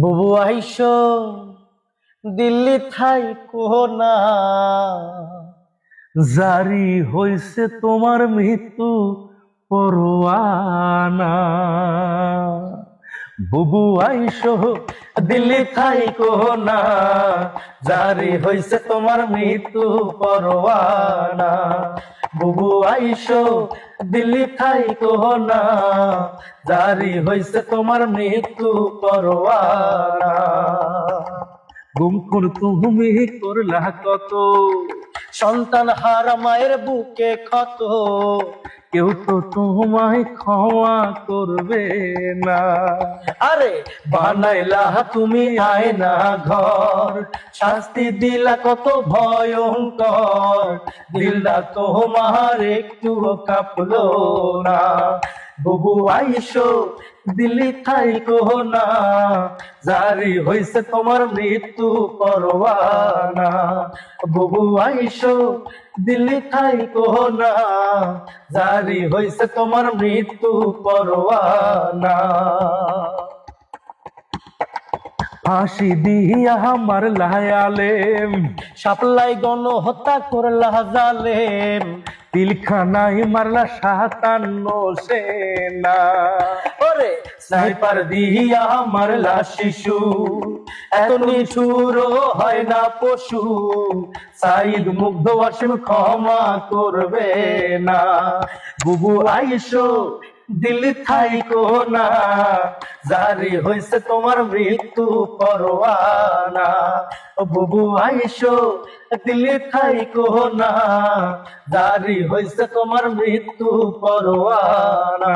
বুবু আইসো দিল্লি থাইকো না, জারি হইছে তোমার মৃত্যু পরোয়ানা। বুবু আইসো দিল্লি থাইকো না, জারি হইছে তোমার মৃত্যু পরোয়ানা। বুবু আইসো দিল্লি থাইকো না, জারি হইছে তোমার মৃত্যু পরোয়ানা। গুম খুন তুমি করলা কত, সন্তান হারা মায়ের বুকে ক্ষত, কেউ তো তোমায় ক্ষমা করবে না। আরে বানাইলা তুমি আয়না ঘর, শাস্তি দিলা কত ভয়ঙ্কর, দিলটা তোমার একটু কাঁপলো না। বুবু আইসো দিল্লি থাইকো না, জারি হইছে তোমার মৃত্যু পরোয়ানা। বুবু আইসো দিল্লি থাইকো না, জারি হইছে তোমার মৃত্যু পরোয়ানা। ফাঁসি দিয়া মারলা আলেম, সাপলাই গণহত্যা করলা জালেম, পিলখানায় মারলা 57 সেনা। ওরে স্নাইপার দিয়া মারলা শিশু, এত নিঠুর হয় না পশু, সাইদ মুগ্ধ অসীম ক্ষমা করবে না। বুবু আইসো দিল্লি থাইকো না, জারি হইছে তোমার মৃত্যু পরোয়ানা। বুবু আইসো দিল্লি থাইকো না, জারি হইছে তোমার মৃত্যু পরোয়ানা।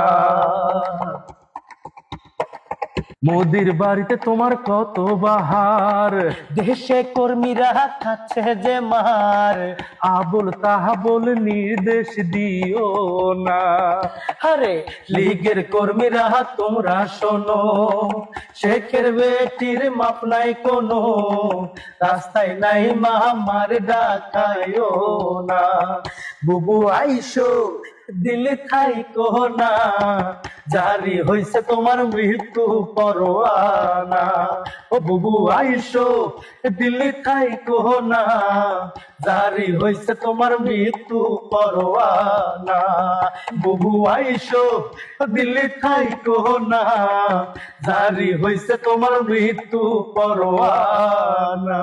মোদির বাড়িতে তোমার কত বাহার, দেশে কর্মীরা খাচ্ছে যে মার, আবুল তাহাবুল নির্দেশ দিও না। আরে লীগের কর্মীরা তোমরা শোনো, শেখের বেটির মাপ নাই কোনো, রাস্তায় নাই মামার ডাকায়ও না। বুবু আইসো দিল্লি থাইকো না, জারি হইছে তোমার মৃত্যু পরোয়ানা। ও বুবু আইসো দিল্লি থাইকো না, জারি হইছে তোমার মৃত্যু পরোয়ানা। বুবু আইসো দিল্লি থাইকো না, জারি হইছে তোমার মৃত্যু পরোয়ানা।